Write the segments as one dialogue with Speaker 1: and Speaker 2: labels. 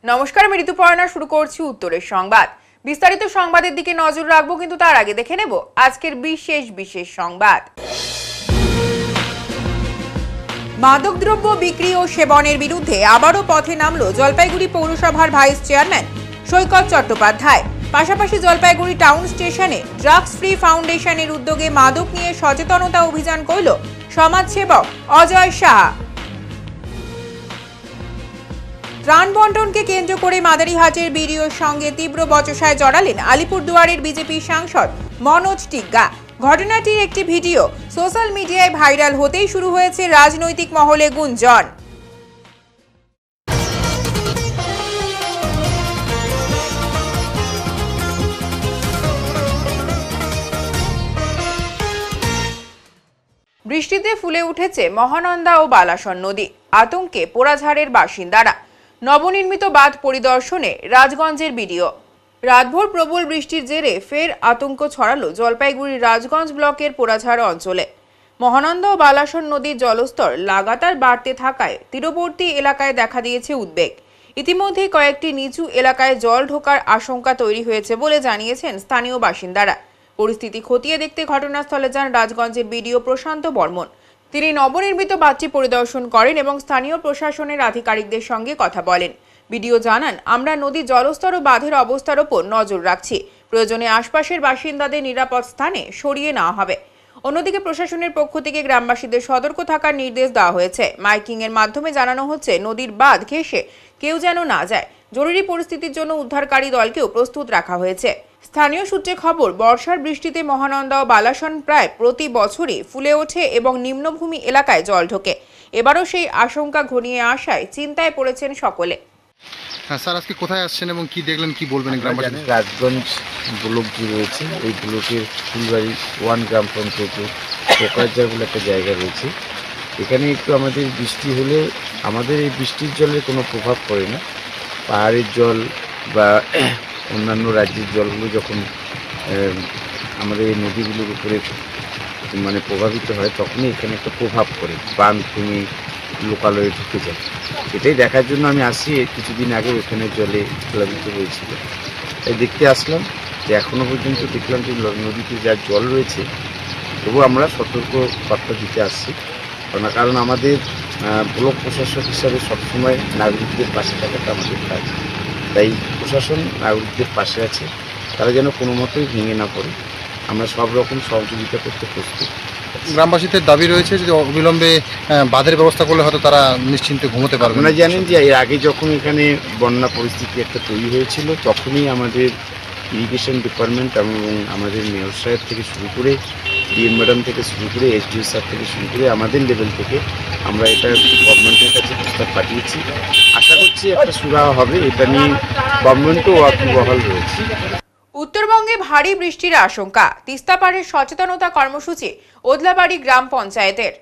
Speaker 1: নমস্কার, আমি ঋতুপর্ণা। শুরু করছি উত্তরের সংবাদ। বিস্তারিত সংবাদের দিকে নজর রাখবো, কিন্তু তার আগে দেখে নেব আজকের বিশেষ সংবাদ। মাদকদ্রব্য বিক্রি ও সেবনের বিরুদ্ধে আবারও পথে নামল জলপাইগুড়ি পৌরসভার ভাইস চেয়ারম্যান সৈকত চট্টোপাধ্যায়। পাশাপাশি জলপাইগুড়ি টাউন স্টেশনে ড্রাগস ফ্রি ফাউন্ডেশনের উদ্যোগে মাদক নিয়ে সচেতনতা অভিযান করল সমাজসেবক অজয় সাহা। ত্রাণ বন্টনকে কেন্দ্র করে মাদারিহাটের বিডিওর সঙ্গে তীব্র বচসায় জড়ালেন আলিপুরদুয়ারের বিজেপি সাংসদ মনোজ টিগ্গা। ঘটনাটির একটি ভিডিও সোশ্যাল মিডিয়ায় ভাইরাল হতেই শুরু হয়েছে রাজনৈতিক মহলে গুঞ্জন। বৃষ্টিতে ফুলে উঠেছে মহানন্দা ও বালাসন নদী। আতঙ্কে পোড়াঝাড়ের বাসিন্দারা। নবনির্মিত বাঁধ পরিদর্শনে রাজগঞ্জের বিডিও। রাতভর প্রবল বৃষ্টির জেরে ফের আতঙ্ক ছড়ালো জলপাইগুড়ির রাজগঞ্জ ব্লকের পোড়াঝাড় অঞ্চলে। মহানন্দা ও বালাসন নদীর জলস্তর লাগাতার বাড়তে থাকায় তীরবর্তী এলাকায় দেখা দিয়েছে উদ্বেগ। ইতিমধ্যে কয়েকটি নিচু এলাকায় জল ঢোকার আশঙ্কা তৈরি হয়েছে বলে জানিয়েছেন স্থানীয় বাসিন্দারা। পরিস্থিতি খতিয়ে দেখতে ঘটনাস্থলে যান রাজগঞ্জের বিডিও প্রশান্ত বর্মন। তিনি নবনির্মিত বাঁধটি পরিদর্শন করেন এবং স্থানীয় প্রশাসনের আধিকারিকদের সঙ্গে কথা বলেন। বিডিও জানান, আমরা নদীর জলস্তর ও বাঁধের অবস্থার ওপর নজর রাখছি। প্রয়োজনে আশপাশের বাসিন্দাদের নিরাপদ স্থানে সরিয়ে নেওয়া হবে। অন্যদিকে প্রশাসনের পক্ষ থেকে গ্রামবাসীদের সতর্ক থাকার নির্দেশ দেওয়া হয়েছে। মাইকিং এর মাধ্যমে জানানো হচ্ছে নদীর বাঁধ ঘেঁষে কেউ যেন না যায়। জরুরি পরিস্থিতির জন্য উদ্ধারকারী দলকেও প্রস্তুত রাখা হয়েছে। স্থানীয় সূত্রে খবর, বর্ষার বৃষ্টিতে মহানন্দা ও বালাসন প্রায় প্রতি বছরই ফুলে ওঠে এবং নিম্নভূমি এলাকায় জল ঢোকে। এবারও সেই আশঙ্কা ঘনিয়ে আসায় চিন্তায় পড়েছেন সকলে।
Speaker 2: হ্যাঁ স্যার, আজকে কোথায় আসছেন এবং কি দেখলেন, কি বলবেন গ্রামবাসী?
Speaker 3: রাজগঞ্জ ব্লক যে রয়েছে এই ব্লকের ফুলবাড়ি 1 গ্রাম পঞ্চায়েতে পোকারজার বলে একটা জায়গা রয়েছে। এখানে একটু আমাদের বৃষ্টি হলে আমাদের এই বৃষ্টির জলের কোনো প্রভাব পড়ে না। পাহাড়ের জল বা অন্যান্য রাজ্যের জলগুলো যখন আমাদের এই নদীগুলোর উপরে প্রভাবিত হয় তখনই এখানে একটা প্রভাব পড়ে, বাঁধ ভেঙে লোকালয়ে ঢুকে যায়। এটাই দেখার জন্য আমি আসি। কিছুদিন আগে এখানে জলে প্লাবিত হয়েছিল, তাই দেখতে আসলাম যে এখনও পর্যন্ত দেখলাম যে নদীতে যা জল রয়েছে, তবু আমরা সতর্ক বার্তা দিতে আসছি। কারণ আমাদের ব্লক প্রশাসক হিসাবে সবসময় নাগরিকদের পাশে থাকাটা আমাদের কাজ। তাই প্রশাসন নাগরিকদের পাশে আছে, তারা যেন কোনো মতেই ভেঙে না পড়ে। আমরা সব রকম সহযোগিতা করতে প্রস্তুত।
Speaker 2: গ্রামবাসীদের দাবি রয়েছে যে অবিলম্বে বাঁধের ব্যবস্থা করলে হয়তো তারা নিশ্চিন্তে ঘুমোতে পারবে।
Speaker 3: আপনারা জানেন যে এর আগে যখন এখানে বন্যা পরিস্থিতি একটা তৈরি হয়েছিল, তখনই আমাদের ইরিগেশন ডিপার্টমেন্ট এবং আমাদের মেয়র সাহেব থেকে শুরু করে ডিএম ম্যাডাম থেকে শুরু করে এসডিও স্যার থেকে শুরু করে আমাদের লেভেল থেকে আমরা এটা গভর্নমেন্টের কাছে প্রস্তাব পাঠিয়েছি। আশা করছি একটা সুরাহা হবে। এটা নিয়ে গভর্নমেন্টও ওয়াকিবহাল রয়েছে।
Speaker 1: উত্তরবঙ্গে ভারী বৃষ্টির আশঙ্কা। তিস্তা পাড়ের সচেতনতা কর্মসূচি ওদলাবাড়ি গ্রাম পঞ্চায়েতের।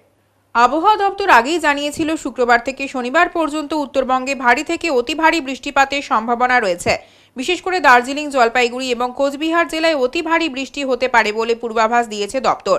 Speaker 1: আবহাওয়া দপ্তর আগেই জানিয়েছিল শুক্রবার থেকে শনিবার পর্যন্ত উত্তরবঙ্গে ভারী থেকে অতি ভারী বৃষ্টিপাতের সম্ভাবনা রয়েছে। বিশেষ করে দার্জিলিং, জলপাইগুড়ি এবং কোচবিহার জেলায় অতি ভারী বৃষ্টি হতে পারে বলে পূর্বাভাস দিয়েছে দপ্তর।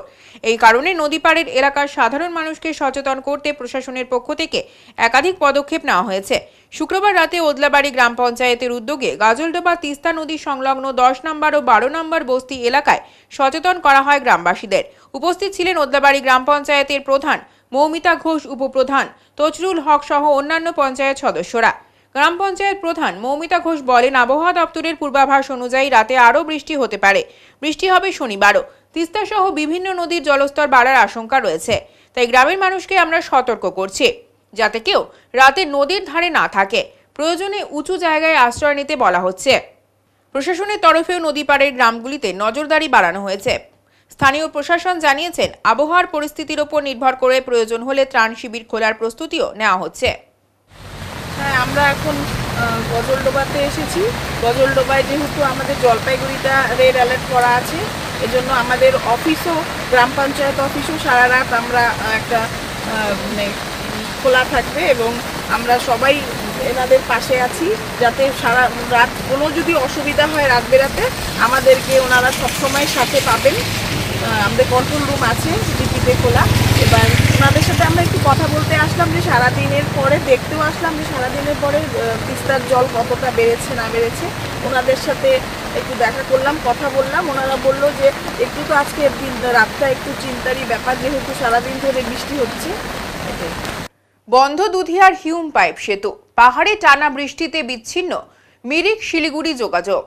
Speaker 1: এই কারণে নদী পাড়ের এলাকার সাধারণ মানুষকে সচেতন করতে প্রশাসনের পক্ষ থেকে একাধিক পদক্ষেপ নেওয়া হয়েছে। শুক্রবার রাতে ওদলাবাড়ি গ্রাম পঞ্চায়েতের উদ্যোগে গাজলডোবা তিস্তা নদী সংলগ্ন 10 নম্বর ও 12 নম্বর বস্তি এলাকায় সচেতন করা হয় গ্রামবাসীদের। উপস্থিত ছিলেন ওদলাবাড়ি গ্রাম পঞ্চায়েতের প্রধান মৌমিতা ঘোষ, উপপ্রধান তজরুল হক সহ অন্যান্য পঞ্চায়েত সদস্যরা। গ্রাম পঞ্চায়েত প্রধান মৌমিতা ঘোষ বলেন, আবহাওয়া দপ্তরের পূর্বাভাস অনুযায়ী রাতে আরও বৃষ্টি হতে পারে। বৃষ্টি হবে শনিবারও। তিস্তা সহ বিভিন্ন নদীর জলস্তর বাড়ার আশঙ্কা রয়েছে, তাই গ্রামের মানুষকে আমরা সতর্ক করছি যাতে কেউ রাতে নদীর ধারে না থাকে। প্রয়োজনে উঁচু জায়গায় আশ্রয় নিতে বলা হচ্ছে। প্রশাসনের তরফেও নদী পাড়ের গ্রামগুলিতে নজরদারি বাড়ানো হয়েছে। স্থানীয় প্রশাসন জানিয়েছেন, আবহাওয়ার পরিস্থিতির উপর নির্ভর করে প্রয়োজন হলে ত্রাণ শিবির খোলার প্রস্তুতিও নেওয়া হচ্ছে।
Speaker 4: হ্যাঁ, আমরা এখন গজলডোবাতে এসেছি। গজলডোবায় যেহেতু আমাদের জলপাইগুড়িটা রেড অ্যালার্ট করা আছে, এজন্য আমাদের অফিসও, গ্রাম পঞ্চায়েত অফিসও সারা রাত আমরা একটা খোলা থাকবে এবং আমরা সবাই এনাদের পাশে আছি, যাতে সারা রাত কোনো যদি অসুবিধা হয় রাত বেরাতে আমাদেরকে ওনারা সবসময় সাথে পাবেন। আমাদের কন্ট্রোল রুম আছে ডিপিতে খোলা। এবার ওনাদের সাথে আমরা একটু কথা বলতে আসলাম, যে সারাদিনের পরে দেখতেও আসলাম যে সারাদিনের পরে তিস্তার জল কতটা বেড়েছে না বেড়েছে। ওনাদের সাথে একটু দেখা করলাম, কথা বললাম। ওনারা বললো যে একটু তো আজকে রাতটা একটু চিন্তারই ব্যাপার, যেহেতু সারাদিন ধরে বৃষ্টি হচ্ছে।
Speaker 1: বন্ধ দুধিয়ার হিউম পাইপ সেতু, পাহাড়ে টানা বৃষ্টিতে বিচ্ছিন্ন মিরিক শিলিগুড়ি যোগাযোগ।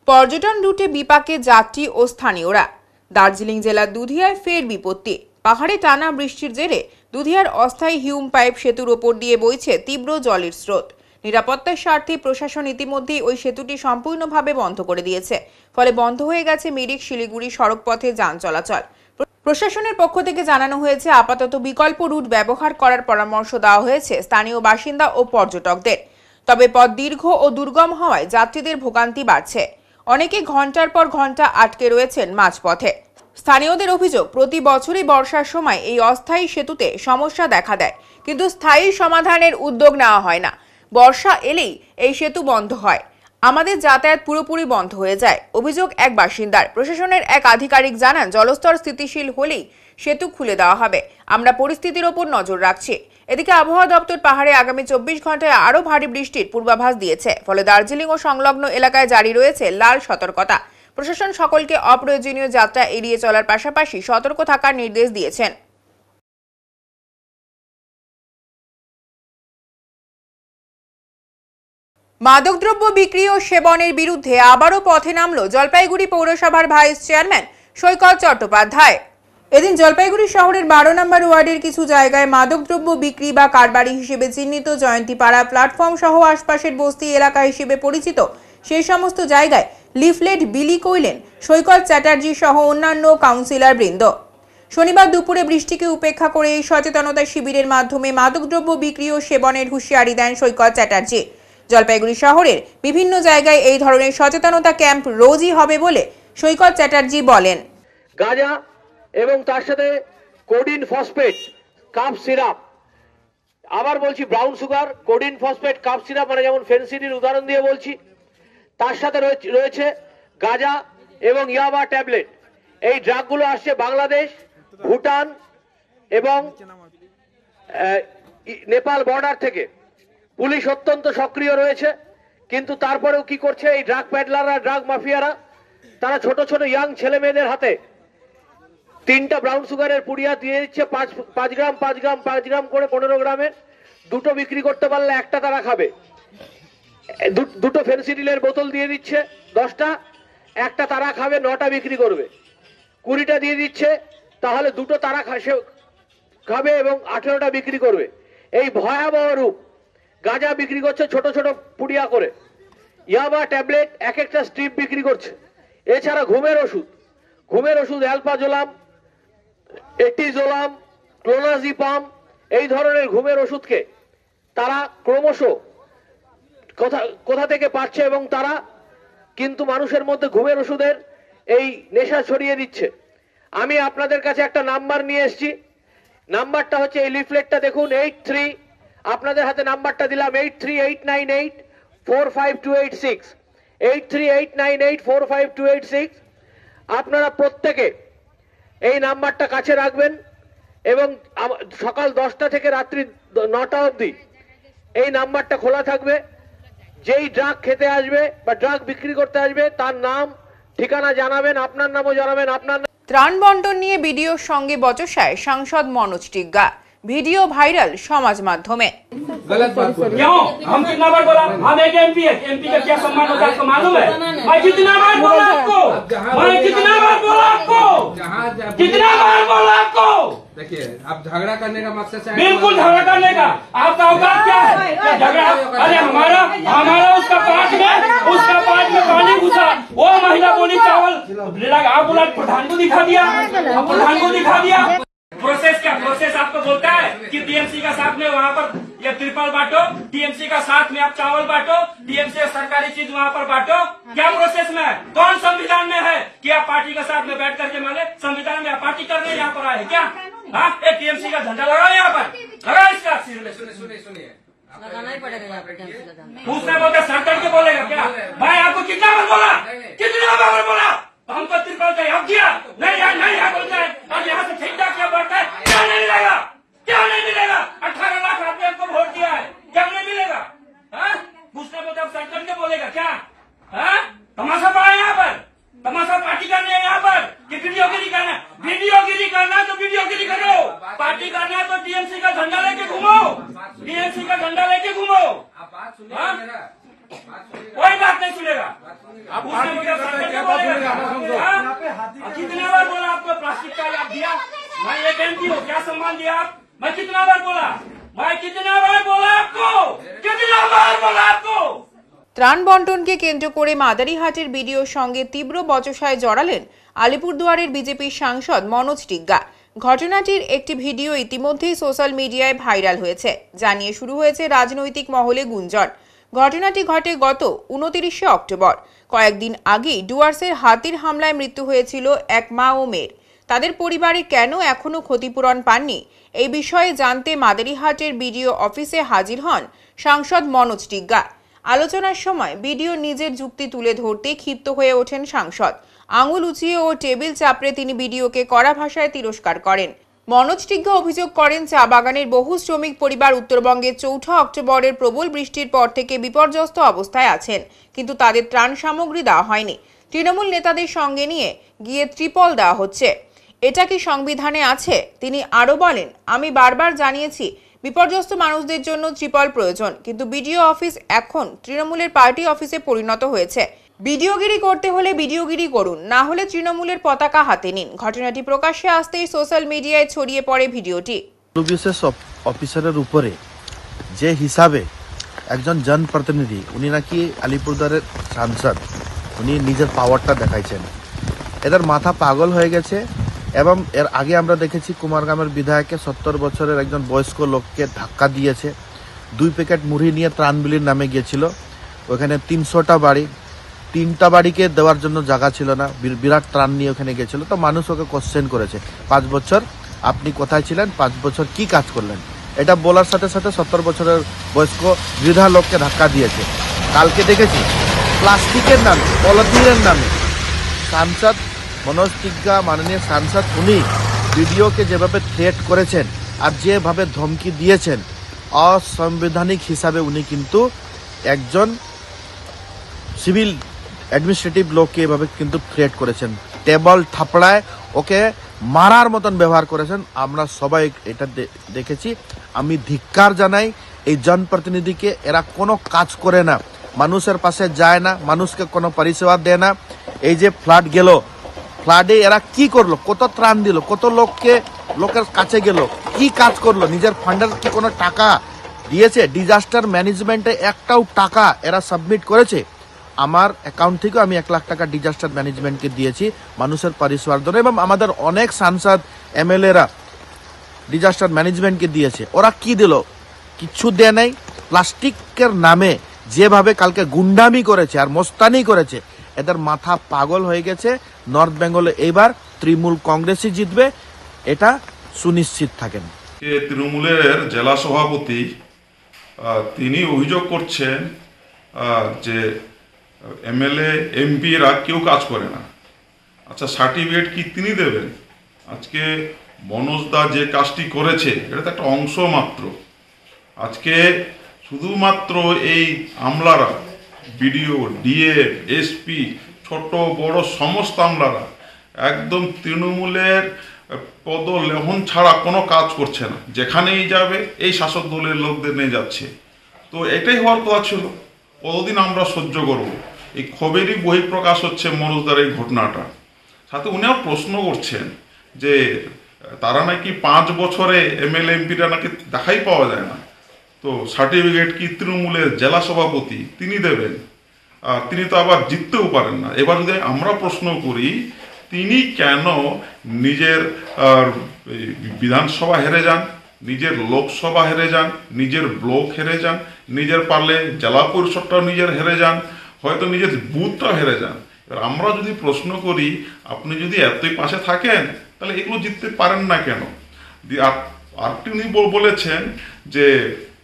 Speaker 1: পর্যটন রুটে বিপাকে যাত্রী ও স্থানীয়রা। দার্জিলিং জেলার দুধিয়ায় ফের বিপত্তি। পাহাড়ে টানা বৃষ্টির জেরে দুধিয়ার অস্থায়ী হিউম পাইপ সেতুর ওপর দিয়ে বইছে তীব্র জলের স্রোত। নিরাপত্তার স্বার্থে প্রশাসন ইতিমধ্যেই ওই সেতুটি সম্পূর্ণভাবে বন্ধ করে দিয়েছে। ফলে বন্ধ হয়ে গেছে মিরিক শিলিগুড়ি সড়ক পথে যান চলাচল। প্রশাসনের পক্ষ থেকে জানানো হয়েছে আপাতত বিকল্প রুট ব্যবহার করার পরামর্শ দেওয়া হয়েছে স্থানীয় বাসিন্দা ও পর্যটকদের। তবে পথ দীর্ঘ ও দুর্গম হওয়ায় যাত্রীদের ভোগান্তি বাড়ছে। অনেকে ঘন্টার পর ঘন্টা আটকে রয়েছেন মাঝপথে। স্থানীয়দের অভিযোগ, প্রতি বছরই বর্ষার সময় এই অস্থায়ী সেতুতে সমস্যা দেখা দেয়, কিন্তু স্থায়ী সমাধানের উদ্যোগ নেওয়া হয় না। বর্ষা এলেই এই সেতু বন্ধ হয়, আমাদের যাতায়াত পুরোপুরি বন্ধ হয়ে যায়। অভিযোগ এক বাসিন্দার। প্রশাসনের এক আধিকারিক জানান, জলস্তর স্থিতিশীল হলেই সেতু খুলে দেওয়া হবে। আমরা পরিস্থিতির ওপর নজর রাখছি। এদিকে আবহাওয়া দপ্তর পাহাড়ে আগামী 24 ঘন্টায় আরও ভারী বৃষ্টির পূর্বাভাস দিয়েছে। ফলে দার্জিলিং ও সংলগ্ন এলাকায় জারি রয়েছে লাল সতর্কতা। প্রশাসন সকলকে অপ্রয়োজনীয় যাত্রা এড়িয়ে চলার পাশাপাশি সতর্ক থাকার নির্দেশ দিয়েছেন। মাদকদ্রব্য বিক্রি ও সেবনের বিরুদ্ধে আবারও পথে নামল জলপাইগুড়ি পৌরসভার ভাইস চেয়ারম্যান সৈকত চট্টোপাধ্যায়। এদিন জলপাইগুড়ি শহরের 12 নম্বর ওয়ার্ডের কিছু জায়গায় মাদকদ্রব্য বিক্রি বা কারবারি হিসেবে চিহ্নিত জয়ন্তীপাড়া প্ল্যাটফর্ম সহ আশপাশের বস্তি এলাকা হিসেবে পরিচিত সেই সমস্ত জায়গায় লিফলেট বিলি করলেন সৈকত চ্যাটার্জি সহ অন্যান্য কাউন্সিলর বৃন্দ। শনিবার দুপুরে বৃষ্টিকে উপেক্ষা করে এই সচেতনতা শিবিরের মাধ্যমে মাদকদ্রব্য বিক্রি ও সেবনের হুঁশিয়ারি দেন সৈকত চ্যাটার্জি। জলপাইগুড়ি শহরের বিভিন্ন জায়গায় এই ধরনের সচেতনতা ক্যাম্প রোজই হবে বলে সৈকত চ্যাটার্জি বলেন।
Speaker 5: গাঁজা এবং তার সাথে কোডিন ফসফেট কাপ সিরাপ, আবার বলছি brown sugar, codeine phosphate cough syrup মানে যেমন ফেনসিডিল উদাহরণ দিয়ে বলছি, তার সাথে রয়েছে গাঁজা এবং ইয়াবা ট্যাবলেট। এই ড্রাগগুলো আসছে বাংলাদেশ, ভুটান এবং নেপাল বর্ডার থেকে। পুলিশ অত্যন্ত সক্রিয় রয়েছে, কিন্তু তারপরেও কি করছে এই ড্রাগ প্যাডলাররা, ড্রাগ মাফিয়ারা, তারা ছোট ছোট ইয়াং ছেলে মেয়েদের হাতে 3টা ব্রাউন সুগারের পুড়িয়া দিয়ে দিচ্ছে, 5 গ্রাম করে 15 গ্রামের। 2টো বিক্রি করতে পারলে 1টা তারা খাবে। 2টো ফেনসিডিলের বোতল দিয়ে দিচ্ছে 10টা, 1টা তারা খাবে, 9টা বিক্রি করবে। 20টা দিয়ে দিচ্ছে, তাহলে 2টো তারা খাবে এবং 18টা বিক্রি করবে। এই ভয়াবহ রূপ। গাঁজা বিক্রি করছে ছোট ছোট পুড়িয়া করে, ইয়াবা ট্যাবলেট এক একটা স্ট্রিপ বিক্রি করছে। এছাড়া ঘুমের ওষুধ অ্যালপাজোলাম, এটিজোলাম, ক্লোনাজিপাম, এই ধরনের ঘুমের ওষুধকে তারা ক্রমশ কোথা থেকে পাচ্ছে এবং তারা কিন্তু মানুষের মধ্যে ঘুমের ওষুধের এই নেশা ছড়িয়ে দিচ্ছে। আমি আপনাদের কাছে একটা নাম্বার নিয়ে এসেছি। নাম্বারটা হচ্ছে, এই লিফলেটটা দেখুন, 83, আপনাদের হাতে নাম্বারটা দিলাম 8389845286, 8389845286। আপনারা প্রত্যেকে এই নাম্বারটা কাছে রাখবেন এবং সকাল 10টা থেকে রাত্রি 9টা অবধি এই নাম্বারটা খোলা থাকবে। যেই ড্রাগ খেতে আসবে বা ড্রাগ বিক্রি করতে আসবে তার নাম ঠিকানা জানাবেন, আপনার নামও জানাবেন। আপনার
Speaker 1: ত্রাণ বন্টন নিয়ে ভিডিওর সঙ্গে বচসায় সাংসদ মনোজ টিগ্গা। ভিডিও ভাইরাল সমাজ মাধ্যমে।
Speaker 6: गलत बात क्यों? हम कितना बार बोला? हम एक एमपी है, एमपी का क्या सम्मान होता है आपको मालूम है? मैं कितना बार बोला आपको? मैं कितना बार बोला आपको? कितना बार बोला आपको?
Speaker 7: देखिए, आप झगड़ा करने का मकसद से
Speaker 6: बिल्कुल झगड़ा करने का आपका औकात क्या है? झगड़ा? अरे हमारा उसका पार्ट में पानी घुसा, वो महिला बोली चावल, आप बोला प्रधान को दिखा दिया, प्रोसेस क्या? प्रोसेस आपको बोलता है कि टीएमसी का साथ में वहाँ पर ये त्रिपल बांटो, टीएमसी का साथ में आप चावल बांटो, टीएमसी सरकारी चीज वहाँ पर बांटो। क्या प्रोसेस में है? कौन संविधान में है कि आप पार्टी के साथ में बैठ करके माने संविधान में आप पार्टी करने यहाँ पर आए क्या? हाँ, टीएमसी का झंडा लगाओ यहाँ पर, लगाओ इसका।
Speaker 7: सुनिए
Speaker 8: लगाना ही पड़ेगा यहाँ पर टीएमसी का झंडा।
Speaker 6: दूसरे बोलते सर करके बोलेगा क्या? भाई आपको कितना बार बोला? हमको त्रिपल का हक दिया नहीं बोलता है, और यहाँ से ठेका क्या बढ़ता है? मिलेगा? क्या नहीं मिलेगा? 18 लाख आदमी आपको वोट दिया है, क्या नहीं मिलेगा? हाँ? पूछने बोलते आप सरकार के बोलेगा क्या? हाँ? तमाशा पड़ा यहाँ पर, तमाशा पार्टी करनी है यहाँ पर कि वीडियोगिरी करना? वीडियोगिरी करना तो वीडियोगिरी करो, पार्टी करना तो टीएमसी का झंडा लेके घूमो, टीएमसी का झंडा लेके घूमो।
Speaker 7: आप बात सुनिए
Speaker 6: हाँ?
Speaker 7: मेरा, बात सुनिए।
Speaker 6: कोई बात नहीं सुनेगा। आप पूछने बोलते आप सरकार के बोलेगा हाँ? कितने बार बोला आपको प्लास्टिक का याद दिया? मैं एक एमपी हूँ, क्या सम्मान दिया आप? मैं कितना बार बोला? मैं कितना बार बोला आपको? कितना बार बोला आपको?
Speaker 1: ত্রাণ বন্টনকে কেন্দ্র করে মাদারিহাটের বিডিওর সঙ্গে তীব্র বচসায় জড়ালেন আলিপুরদুয়ারের বিজেপির সাংসদ মনোজ টিগ্গা। ঘটনাটির একটি ভিডিও ইতিমধ্যেই সোশ্যাল মিডিয়ায় ভাইরাল হয়েছে, যা নিয়ে শুরু হয়েছে রাজনৈতিক মহলে গুঞ্জন। ঘটনাটি ঘটে গত 29শে অক্টোবর। কয়েকদিন আগেই ডুয়ার্সের হাতির হামলায় মৃত্যু হয়েছিল এক মা ও মেয়ের। তাদের পরিবারে কেন এখনো ক্ষতিপূরণ পাননি, এই বিষয়ে জানতে মাদারিহাটের বিডিও অফিসে হাজির হন সাংসদ মনোজ টিগ্গা। আলোচনার সময় বিডিও নিজের যুক্তি তুলে ধরতে ক্ষিপ্ত হয়ে ওঠেন সাংসদ। আঙুল উঁচিয়ে ও টেবিল চাপড়ে তিনি বিডিওকে কড়া ভাষায় তিরস্কার করেন। মনোজ টিগ্গা অভিযোগ করেন, চা বাগানের বহু শ্রমিক পরিবার উত্তরবঙ্গে 4 অক্টোবরের প্রবল বৃষ্টির পর থেকে বিপর্যস্ত অবস্থায় আছেন, কিন্তু তাদের ত্রাণ সামগ্রী দেওয়া হয়নি। তৃণমূল নেতাদের সঙ্গে নিয়ে গিয়ে ত্রিপল দেওয়া হচ্ছে। এটা কি সংবিধানে আছে? তিনি আরও বলেন, আমি বারবার জানিয়েছি বিপর্যস্ত মানুষদের জন্য ত্রিপল প্রয়োজন, কিন্তু বিডিও অফিস এখন তৃণমূলের পার্টি অফিসে পরিণত হয়েছে। ভিডিওগিরি করতে হলে ভিডিওগিরি করুন, না হলে তৃণমূলের পতাকা হাতে নিন। ঘটনাটি প্রকাশ্যে আসতেই সোশ্যাল মিডিয়ায় ছড়িয়ে পড়ে ভিডিওটি।
Speaker 9: বিশেষ অফিসারের উপরে যে হিসাবে একজন জনপ্রতিনিধি, উনি নাকি আলিপুরদুয়ারের সাংসদ, উনি নিজের পাওয়ারটা দেখাইছেন। এদের মাথা পাগল হয়ে গেছে। এবং এর আগে আমরা দেখেছি কুমারগ্রামের বিধায়ককে 70 বছরের একজন বয়স্ক লোককে ধাক্কা দিয়েছে। 2 প্যাকেট মুড়ি নিয়ে ত্রাণবিলির নামে গিয়েছিল। ওখানে 300টা বাড়ি, 3টা বাড়িকে দেওয়ার জন্য জায়গা ছিল না, বিরাট ত্রাণ নিয়ে ওখানে গিয়েছিল। তো মানুষ ওকে কোশ্চেন করেছে, 5 বছর আপনি কোথায় ছিলেন, 5 বছর কি কাজ করলেন? এটা বলার সাথে সাথে 70 বছরের বয়স্ক বৃদ্ধা লোককে ধাক্কা দিয়েছে। কালকে দেখেছি প্লাস্টিকের নামে, পলিথিনের নামে সাংসদ মনোজ টিগ্গা, মাননীয় সাংসদ, উনি ভিডিওকে যেভাবে থ্রেট করেছেন আর যেভাবে ধমকি দিয়েছেন, অসাংবিধানিক হিসাবে উনি কিন্তু একজন সিভিল অ্যাডমিনিস্ট্রেটিভ লোককে এভাবে কিন্তু থ্রেট করেছেন। টেবল থাপড়ায় ওকে মারার মতন ব্যবহার করেছেন। আমরা সবাই এটা দেখেছি। আমি ধিক্কার জানাই এই জনপ্রতিনিধিকে। এরা কোনো কাজ করে না, মানুষের পাশে যায় না, মানুষকে কোনো পরিষেবা দেয় না। এই যে ফ্লাড গেল, ফ্লাডে এরা কি করলো? কত ত্রাণ দিল? কত লোকের কাছে গেল? কি কাজ করলো? নিজের ফান্ডের কি কোনো টাকা দিয়েছে? ডিজাস্টার ম্যানেজমেন্টে একটাও টাকা এরা সাবমিট করেছে? আমার অ্যাকাউন্ট থেকে আমি 1 লাখ টাকা ডিজাস্টার ম্যানেজমেন্টকে দিয়েছি মানুষের পরিষেবার জন্য। এবং আমাদের অনেক সাংসদ এমএলএরা ডিজাস্টার ম্যানেজমেন্টকে দিয়েছে। ওরা কি দিল? কিচ্ছু দেয় নাই। প্লাস্টিকের নামে যেভাবে কালকে গুন্ডামি করেছে আর মোস্তানি করেছে, এদের মাথা পাগল হয়ে গেছে। নর্থ বেঙ্গলে এইবার তৃণমূল কংগ্রেসই জিতবে, এটা সুনিশ্চিত থাকেন।
Speaker 10: তৃণমূলের জেলা সভাপতি তিনি অভিযোগ করছেন যে এমএলএ এমপিরা কেউ কাজ করে না। আচ্ছা, সার্টিফিকেট কি তিনি দেবেন? আজকে মনোজ দা যে কাজটি করেছে এটা তো একটা অংশ মাত্র। আজকে শুধুমাত্র এই আমলারা, বিডিও, ডিএ, এসপি, ছোট বড় সমস্ত আমলারা একদম তৃণমূলের পদলেহন ছাড়া কোনো কাজ করছে না। যেখানেই যাবে এই শাসক দলের লোকদের নিয়ে যাচ্ছে। তো এটাই হওয়ার কথা ছিল। কতদিন আমরা সহ্য করব? এই খবরেরই বহিঃপ্রকাশ হচ্ছে মনোজদার এই ঘটনাটা। সাথে উনিও প্রশ্ন করছেন যে তারা নাকি 5 বছরে এমএলএ এমপিরা নাকি দেখাই পাওয়া যায় না। তো সার্টিফিকেট কি তৃণমূলের জেলা সভাপতি তিনি দেবেন? তিনি তো আবার জিততেও পারেন না। এবার যদি আমরা প্রশ্ন করি, তিনি কেন নিজের বিধানসভা হেরে যান, নিজের লোকসভা হেরে যান, নিজের ব্লক হেরে যান, নিজের পারলে জেলা পরিষদটাও নিজের হেরে যান, হয়তো নিজের বুথটাও হেরে যান? এবার আমরা যদি প্রশ্ন করি, আপনি যদি এতই পাশে থাকেন তাহলে এগুলো জিততে পারেন না কেন? আর তিনি বলেছেন যে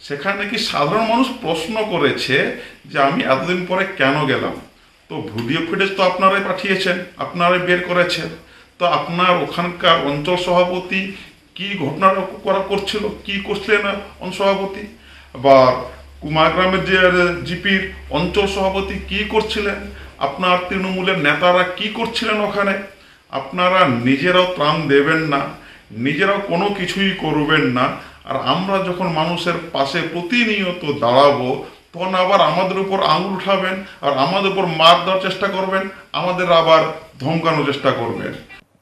Speaker 10: সেখানে কি সাধারণ মানুষ প্রশ্ন করেছে যে আমি এতদিন পরে কেন গেলাম। তো ভিডিও ফুটেজ তো আপনারাই পাঠিয়েছেন, আপনারাই বের করেছেন। তো আপনার ওখানকার অঞ্চল সভাপতি কি ঘটনা করছিল, কি করছিলেন সভাপতি, বা কুমারগ্রামের যে জিপির অঞ্চল সভাপতি কি করছিলেন, আপনার তৃণমূলের নেতারা কি করছিলেন ওখানে। আপনারা নিজেরাও ত্রাণ দেবেন না, নিজেরাও কোনো কিছুই করবেন না, আর আমরা যখন মানুষের পাশে প্রতিনিয়ত দাঁড়াবো তখন আবার আমাদের উপর আঙুল উঠাবেন, আর আমাদের উপর মার দেওয়ার চেষ্টা করবেন, আমাদের আবার ধমকানোর চেষ্টা করবেন।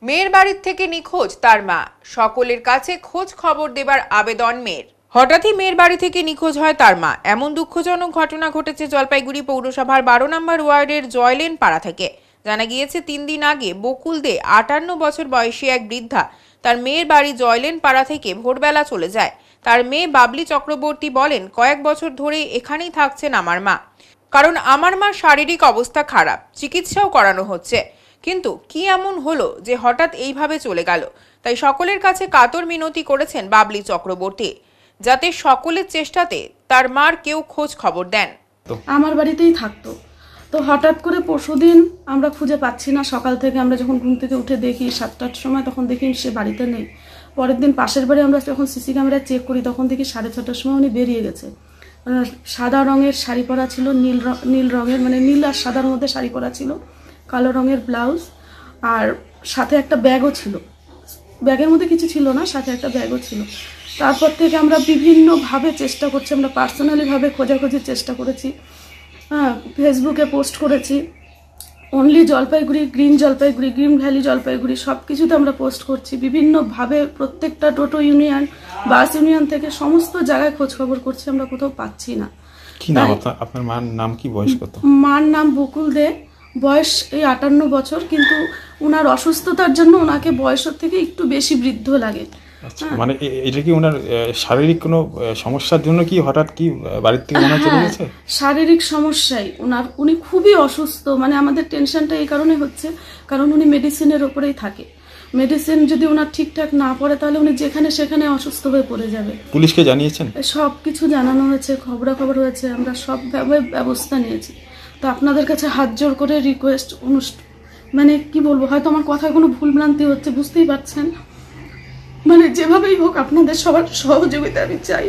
Speaker 1: মেয়ের বাড়ির থেকে নিখোঁজ তার মা, সকলের কাছে খোঁজ খবর দেবার আবেদন মেয়ের। হঠাৎই মেয়ের বাড়ি থেকে নিখোঁজ হয় তার মা। এমন দুঃখজনক ঘটনা ঘটেছে জলপাইগুড়ি পৌরসভার 12 নম্বর ওয়ার্ডের জয়লেন পাড়া থেকে। জানা গিয়েছে 3 দিন আগে বকুল দে 58 বছর বয়সী এক বৃদ্ধা তার মেয়ের বাড়ি জয়লেন পাড়া থেকে ভোরবেলা চলে যায়। তার মেয়ে বাবলি চক্রবর্তী বলেন, কয়েক বছর ধরে এখানেই থাকছেন আমার মা, কারণ আমার মার শারীরিক অবস্থা খারাপ, চিকিৎসাও করানো হচ্ছে, কিন্তু কি এমন হলো যে হঠাৎ এইভাবে চলে গেল। তাই সকলের কাছে কাতর মিনতি করেছেন বাবলি চক্রবর্তী, যাতে সকলের চেষ্টাতে তার মার কেউ খোঁজ খবর দেন।
Speaker 11: আমার বাড়িতেই থাকতো, তো হঠাৎ করে পরশুদিন আমরা খুঁজে পাচ্ছি না। সকাল থেকে আমরা যখন ঘুম থেকে উঠে দেখি 7টার সময়, তখন দেখি সে বাড়িতে নেই। পরের দিন পাশের বাড়ি আমরা যখন সিসি ক্যামেরা চেক করি তখন দেখি 6:30টার সময় উনি বেরিয়ে গেছে। সাদা রঙের শাড়ি পরা ছিল, নীল রঙের, মানে নীল আর সাদার মধ্যে শাড়ি পরা ছিল, কালো রঙের ব্লাউজ, আর সাথে একটা ব্যাগও ছিল। ব্যাগের মধ্যে কিছু ছিল না, সাথে একটা ব্যাগও ছিল। তারপর থেকে আমরা বিভিন্নভাবে চেষ্টা করছি, আমরা পার্সোনালিভাবে খোঁজাখুঁজির চেষ্টা করেছি, ফেসবুকে পোস্ট করেছি, only Jalpaiguri, green valley Jalpaiguri সব কিছুতে আমরা পোস্ট করছি। বিভিন্নভাবে প্রত্যেকটা টোটো ইউনিয়ন, বাস ইউনিয়ন থেকে সমস্ত জায়গায় খোঁজ খবর করছি, আমরা কোথাও পাচ্ছি না।
Speaker 12: কি নাম আপনার মার নাম কি, বয়স কত?
Speaker 11: মার নাম বকুল দে, বয়স এই 58 বছর, কিন্তু ওনার অসুস্থতার জন্য ওনাকে বয়সের থেকে একটু বেশি বৃদ্ধ লাগে।
Speaker 12: মানে এটা কি ওনার শারীরিক কোনো সমস্যার জন্য কি হঠাৎ কি বাড়ির থেকে মনে চলে গেছে?
Speaker 11: শারীরিক সমস্যাই উনি খুবই অসুস্থ। মানে আমাদের টেনশনটা এই কারণে হচ্ছে, কারণ উনি মেডিসিনের ওপরেই থাকে। মেডিসিন যদি ওনার ঠিকঠাক না পড়ে তাহলে উনি যেখানে সেখানে অসুস্থ হয়ে পড়ে যাবে।
Speaker 12: পুলিশকে জানিয়েছেন?
Speaker 11: সব কিছু জানানো হয়েছে, খবরাখবর হয়েছে, আমরা সবভাবে ব্যবস্থা নিয়েছি। তো আপনাদের কাছে হাত জোর করে রিকোয়েস্ট, মানে কি বলবো, হয়তো আমার কথায় কোনো ভুলভ্রান্তি হচ্ছে, বুঝতেই পারছেন। মানে যেভাবেই হোক আপনাদের সবার সহযোগিতা আমি চাই।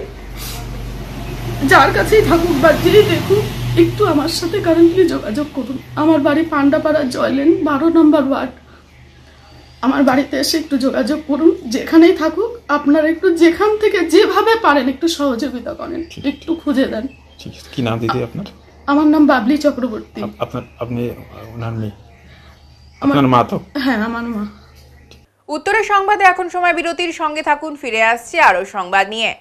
Speaker 11: যার কাছেই থাকুক বা যেই দেখুক, একটু আমার সাথে কারেন্টলি যোগাযোগ করুন। আমার বাড়ি পান্ডাপাড়া জয়লেন 12 নম্বর ওয়ার্ড। আমার বাড়িতে এসে একটু যোগাযোগ করুন, যেখানেই থাকুক আপনারা একটু যেখান থেকে যেভাবে পারেন একটু সহযোগিতা করেন, একটু খুঁজে দেন।
Speaker 12: কি নাম দিদি আপনার?
Speaker 11: আমার নাম বাবলি চক্রবর্তী।
Speaker 12: আপনি ওনার মেয়ে? আপনার মা তো?
Speaker 11: হ্যাঁ, আমার মা।
Speaker 1: উত্তরের সংবাদে এখন সময় বিরতির, সঙ্গে থাকুন, ফিরে আসছে আরো সংবাদ নিয়ে।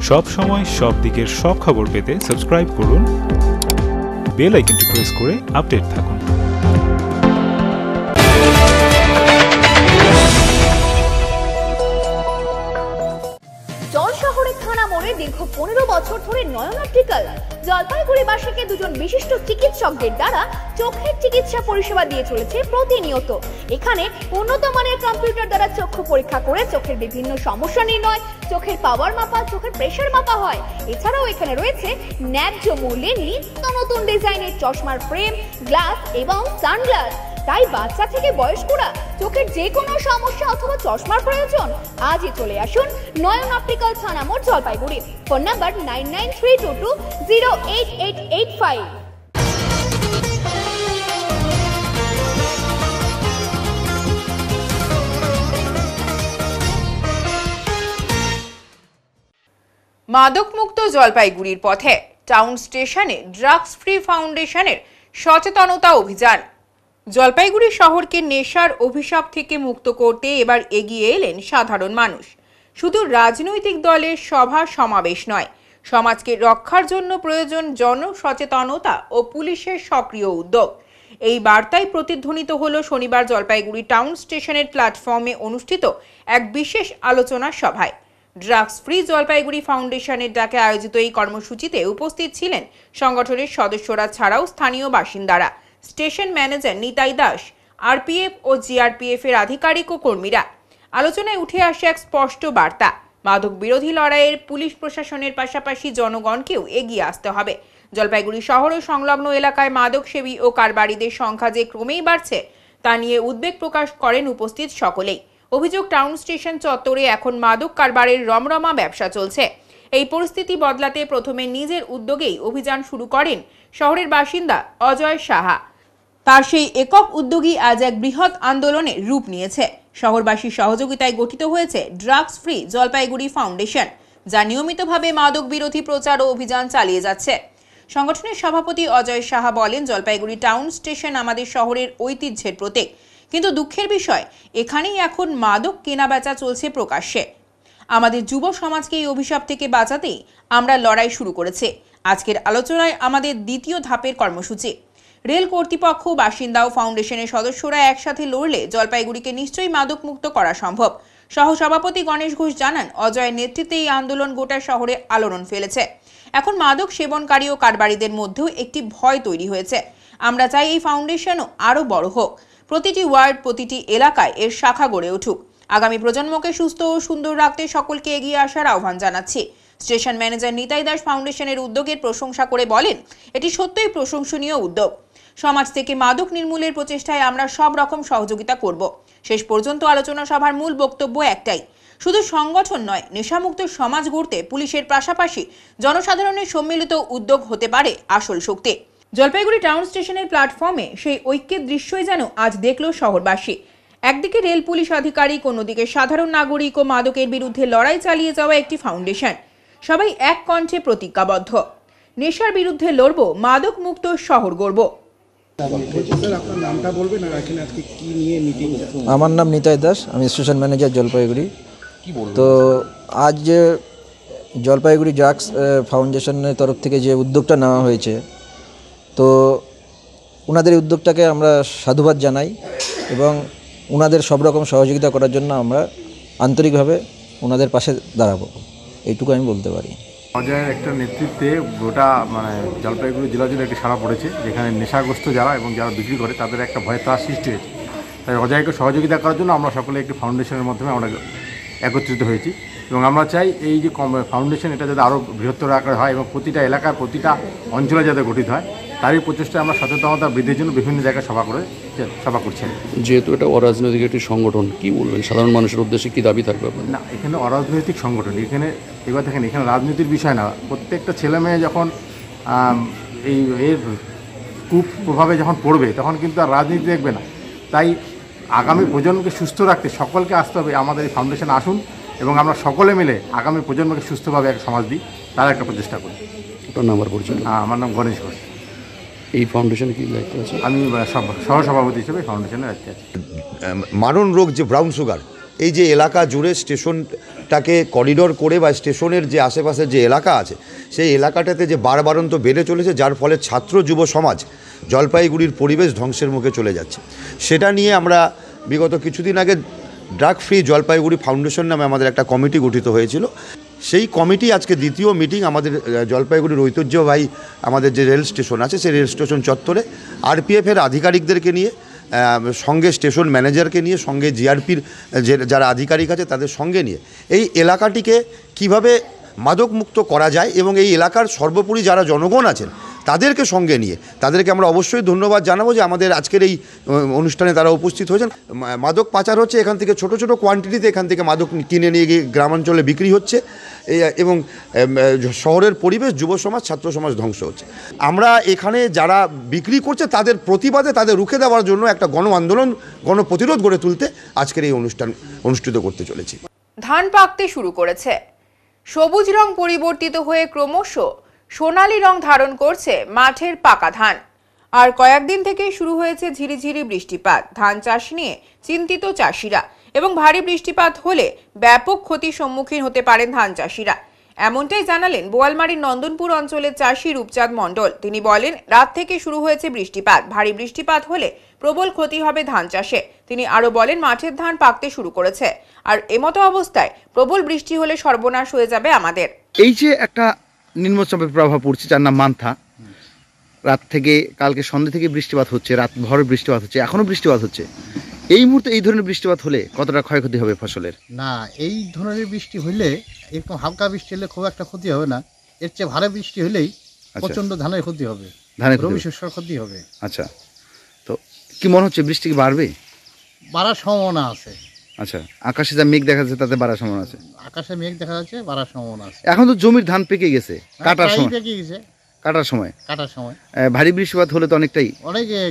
Speaker 13: সব সময় সব দিকের সব খবর পেতে সাবস্ক্রাইব করুন, বেল আইকনটি প্রেস করে আপডেট থাকুন।
Speaker 14: শহরের থানা মোড়ে দীর্ঘ 15 বছর ধরে নয়ন অপটিক্যাল জলপাইগুড়িবাসীকে দুজন বিশিষ্ট চিকিৎসকদের দ্বারা চোখের চিকিৎসা পরিষেবা দিয়ে চলেছে প্রতিনিয়ত। এখানে উন্নত মানের কম্পিউটার দ্বারা চক্ষু পরীক্ষা করে চোখের বিভিন্ন সমস্যা নির্ণয়, চোখের পাওয়ার মাপা, চোখের প্রেসার মাপা হয়। এছাড়াও এখানে রয়েছে ন্যায্য মূল্যে নিত্য নতুন ডিজাইনের চশমার ফ্রেম, গ্লাস এবং সানগ্লাস। তাই বাচ্চা থেকে বয়স্করা চোখের যে কোনো সমস্যা অথবা চশমার প্রয়োজন, আজই চলে আসুন নয়ন অপটিক্যাল থানা মোড় জলপাইগুড়ি। Phone number 9932208885।
Speaker 1: মাদকমুক্ত জলপাইগুড়ির পথে টাউন স্টেশনে ড্রাগস ফ্রি ফাউন্ডেশনের সচেতনতা অভিযান। জলপাইগুড়ি শহরকে নেশার অভিশাপ থেকে মুক্ত করতে এবার এগিয়ে এলেন সাধারণ মানুষ। শুধু রাজনৈতিক দলের সভা সমাবেশ নয়, সমাজকে রক্ষার জন্য প্রয়োজন জনসচেতনতা ও পুলিশের সক্রিয় উদ্যোগ। এই বার্তায় প্রতিধ্বনিত হলো শনিবার জলপাইগুড়ি টাউন স্টেশনের প্ল্যাটফর্মে অনুষ্ঠিত এক বিশেষ আলোচনা সভায়। ড্রাগস ফ্রি জলপাইগুড়ি ফাউন্ডেশনের ডাকে আয়োজিত এই কর্মসূচিতে উপস্থিত ছিলেন সংগঠনের সদস্যরা ছাড়াও স্থানীয় বাসিন্দারা, station manager Nitai Das, RPF ও জিআরপিএফ এর আধিকারিক ও কর্মীরা। আলোচনায় উঠে আসে এক স্পষ্ট বার্তা, মাদক বিরোধী লড়াইয়ের পুলিশ প্রশাসনের পাশাপাশি জনগণকেও এগিয়ে আসতে হবে। জলপাইগুড়ি শহর ও সংলগ্ন এলাকায় মাদক সেবী ও কারবারিদের সংখ্যা যে ক্রমেই বাড়ছে তা নিয়ে উদ্বেগ প্রকাশ করেন উপস্থিত সকলেই। অভিযোগ, টাউন স্টেশন চত্বরে এখন মাদক কারবারের রমরমা ব্যবসা চলছে। এই পরিস্থিতি বদলাতে প্রথমে নিজের উদ্যোগেই অভিযান শুরু করেন শহরের বাসিন্দা অজয় সাহা। তার সেই একক উদ্যোগই আজ এক বৃহৎ আন্দোলনের রূপ নিয়েছে। শহরবাসীর সহযোগিতায় গঠিত হয়েছে ড্রাগস ফ্রি জলপাইগুড়ি ফাউন্ডেশন, যা নিয়মিতভাবে মাদক বিরোধী প্রচার ও অভিযান চালিয়ে যাচ্ছে। সংগঠনের সভাপতি অজয় সাহা বলেন, জলপাইগুড়ি টাউন স্টেশন আমাদের শহরের ঐতিহ্যের প্রতীক, কিন্তু দুঃখের বিষয় এখানেই এখন মাদক কেনাবেচা চলছে প্রকাশ্যে। আমাদের যুব সমাজকে এই অভিশাপ থেকে বাঁচাতেই আমরা লড়াই শুরু করেছি। আজকের আলোচনায় আমাদের দ্বিতীয় ধাপের কর্মসূচি। রেল কর্তৃপক্ষ, বাসিন্দা ও ফাউন্ডেশনের সদস্যরা একসাথে লড়লে জলপাইগুড়িকে নিশ্চয়ই মাদক মুক্ত করা সম্ভব। সহসভাপতি গণেশ ঘোষ জানান, অজয়ের নেতৃত্বে এই আন্দোলন গোটা শহরে আলোড়ন ফেলেছে। এখন মাদক সেবনকারী ও কারবারিদের মধ্যেও একটি ভয় তৈরি হয়েছে। আমরা চাই এই ফাউন্ডেশনও আরও বড় হোক, প্রতিটি ওয়ার্ড, প্রতিটি এলাকায় এর শাখা গড়ে উঠুক। আগামী প্রজন্মকে সুস্থ ও সুন্দর রাখতে সকলকে এগিয়ে আসার আহ্বান জানাচ্ছি। স্টেশন ম্যানেজার নিতাই দাস ফাউন্ডেশনের উদ্যোগের প্রশংসা করে বলেন, এটি সত্যই প্রশংসনীয় উদ্যোগ। সমাজ থেকে মাদক নির্মূলের প্রচেষ্টায় আমরা সব রকম সহযোগিতা করব। শেষ পর্যন্ত আলোচনা সভার মূল বক্তব্য একটাই, শুধু সংগঠন নয়, নেশামুক্ত সমাজ গড়তে পুলিশের পাশাপাশি জনসাধারণের সম্মিলিত উদ্যোগ হতে পারে আসল শক্তি। জলপাইগুড়ি টাউন স্টেশনের প্ল্যাটফর্মে সেই ঐক্যের দৃশ্যই যেন আজ দেখল শহরবাসী। একদিকে রেল পুলিশ আধিকারিক, অন্যদিকে সাধারণ নাগরিক ও মাদকের বিরুদ্ধে লড়াই চালিয়ে যাওয়া একটি ফাউন্ডেশন। সবাই এক কণ্ঠে প্রতিজ্ঞাবদ্ধ, নেশার বিরুদ্ধে লড়ব, মাদক মুক্ত শহর গড়ব।
Speaker 15: আমার নাম নিতাই দাস, আমি স্টেশন ম্যানেজার জলপাইগুড়ি। তো আজ যে জলপাইগুড়ি ড্রাগস ফাউন্ডেশনের তরফ থেকে যে উদ্যোগটা নেওয়া হয়েছে, তো ওনাদের উদ্যোগটাকে আমরা সাধুবাদ জানাই এবং ওনাদের সব রকম সহযোগিতা করার জন্য আমরা আন্তরিকভাবে ওনাদের পাশে দাঁড়াবো, এইটুকু আমি বলতে পারি।
Speaker 16: অজয়ের একটা নেতৃত্বে গোটা জলপাইগুড়ি জেলা জুড়ে একটি সাড়া পড়েছে, যেখানে নেশাগ্রস্ত যারা এবং যারা বিক্রি করে তাদের একটা ভয়ের ত্রাস সৃষ্টি হয়েছে। তাই অজয়কে সহযোগিতা করার জন্য আমরা সকলে একটি ফাউন্ডেশনের মাধ্যমে আমরা একত্রিত হয়েছি এবং আমরা চাই এই যে ফাউন্ডেশন এটা যাতে আরও বৃহত্তর আকারে হয় এবং প্রতিটা এলাকার প্রতিটা অঞ্চলে যাতে গঠিত হয়, তারই প্রচেষ্টায় আমরা সচেতনতা বৃদ্ধির জন্য বিভিন্ন জায়গায় সভা করছি।
Speaker 17: যেহেতু এটা অরাজনৈতিক একটি সংগঠন, কি বলবেন সাধারণ মানুষের উদ্দেশ্যে কি দাবি থাকবে?
Speaker 16: না, এখানে অরাজনৈতিক সংগঠন, এখানে এবার দেখেন এখানে রাজনীতির বিষয় না। প্রত্যেকটা ছেলে মেয়ে যখন এর কুপ্রভাবে যখন পড়বে তখন কিন্তু আর রাজনীতি দেখবে না। তাই আগামী প্রজন্মকে সুস্থ রাখতে সকলকে আসতে হবে, আমাদের এই ফাউন্ডেশনে আসুন এবং আমরা সকলে মিলে আগামী প্রজন্মকে সুস্থভাবে এক সমাজ দিই, তার একটা প্রচেষ্টা করি।
Speaker 17: আপনার নাম আর পরিচয়?
Speaker 16: আমার নাম গণেশ ঘোষ।
Speaker 17: এই ফাউন্ডেশনে কি দায়িত্ব আছে?
Speaker 16: আমি সহসভাপতি হিসেবে ফাউন্ডেশনের দায়িত্বে আছি।
Speaker 18: মারণ রোগ যে ব্রাউন সুগার, এই যে এলাকা জুড়ে স্টেশনটাকে করিডোর করে বা স্টেশনের যে আশেপাশের যে এলাকা আছে সেই এলাকাটাতে যে বারবারন্ত বেড়ে চলেছে, যার ফলে ছাত্র যুব সমাজ জলপাইগুড়ির পরিবেশ ধ্বংসের মুখে চলে যাচ্ছে। সেটা নিয়ে আমরা বিগত কিছুদিন আগে ড্রাগ ফ্রি জলপাইগুড়ি ফাউন্ডেশন নামে আমাদের একটা কমিটি গঠিত হয়েছিল। সেই কমিটি আজকে দ্বিতীয় মিটিং আমাদের জলপাইগুড়ির ঐতিহ্যবাহী আমাদের যে রেল স্টেশন আছে সেই রেল স্টেশন চত্বরে আরপিএফের আধিকারিকদেরকে নিয়ে, সঙ্গে স্টেশন ম্যানেজারকে নিয়ে, সঙ্গে জিআরপির যারা আধিকারিক আছে তাদের সঙ্গে নিয়ে এই এলাকাটিকে কিভাবে মাদকমুক্ত করা যায় এবং এই এলাকার সর্বোপরি যারা জনগণ আছেন তাদেরকে সঙ্গে নিয়ে তাদেরকে আমরা অবশ্যই ধন্যবাদ জানাবো যে আমাদের আজকের এই অনুষ্ঠানে তারা উপস্থিত হয়েছেন। মাদক পাচার হচ্ছে, এখান থেকে ছোট ছোট কোয়ান্টিটিতে এখান থেকে মাদক কিনে নিয়ে গিয়ে গ্রামাঞ্চলে বিক্রি হচ্ছে এবং শহরের পরিবেশ, যুব সমাজ, ছাত্র সমাজ ধ্বংস হচ্ছে। আমরা এখানে যারা বিক্রি করছে তাদের প্রতিবাদে, তাদের রুখে দেওয়ার জন্য একটা গণ আন্দোলন, গণপ্রতিরোধ গড়ে তুলতে আজকের এই অনুষ্ঠান অনুষ্ঠিত করতে চলেছি।
Speaker 1: ধান পাকতে শুরু করেছে, সবুজ রং পরিবর্তিত হয়ে ক্রমশ সোনালী রং ধারণ করছে মাঠের পাকা ধান। আর কয়েকদিন থেকে শুরু হয়েছে ঝিরিঝিরি বৃষ্টিপাত। ধান চাষ নিয়ে চিন্তিত চাষিরা এবং ভারী বৃষ্টিপাত হলে ব্যাপক ক্ষতির সম্মুখীন হতে পারেন ধান চাষিরা। এমনটাই জানালেন বোয়ালমারীর নন্দনপুর অঞ্চলের চাষি রূপচাঁদ মণ্ডল। তিনি বলেন, রাত থেকে শুরু হয়েছে বৃষ্টিপাত, ভারী বৃষ্টিপাত হলে প্রবল ক্ষতি হবে ধান চাষে। তিনি আরো বলেন, মাঠের ধান পাকতে শুরু করেছে, আর এমতো অবস্থায় প্রবল বৃষ্টি হলে সর্বনাশ হয়ে যাবে আমাদের।
Speaker 19: এই যে একটা নিম্নচাপের প্রভাব পড়ছে, যার নাম মান্থা, রাত থেকে কালকে সন্ধ্যা থেকে বৃষ্টিপাত হচ্ছে, রাত ভরে বৃষ্টিপাত হচ্ছে, এখনো বৃষ্টিপাত হচ্ছে। এই মুহূর্তে এই ধরনের বৃষ্টিপাত হলে কতটা ক্ষয়ক্ষতি হবে ফসলের?
Speaker 2: না, এই ধরনের বৃষ্টি হলে, এরকম হালকা বৃষ্টি হলে খুব একটা ক্ষতি হবে না। এর চেয়ে ভারী বৃষ্টি হলেই প্রচন্ড ধানের ক্ষতি হবে, রবি শস্যের ক্ষতি হবে।
Speaker 19: আচ্ছা, তো কি মনে হচ্ছে বৃষ্টি কি বাড়বে?
Speaker 2: বাড়ার সম্ভাবনা আছে।
Speaker 19: আচ্ছা, আকাশে যা মেঘ দেখা যাচ্ছে তাতে বাড়ার সম্ভাবনা আছে?
Speaker 2: আকাশে মেঘ দেখা যাচ্ছে, বাড়ার সম্ভাবনা আছে।
Speaker 19: এখন তো জমির ধান পেকে গেছে, কাটার
Speaker 2: প্রায়
Speaker 19: সময়,
Speaker 2: পেকে গেছে,
Speaker 19: কাটার সময়
Speaker 2: ভারী
Speaker 19: বৃষ্টিপাত হলে তো অনেকটাই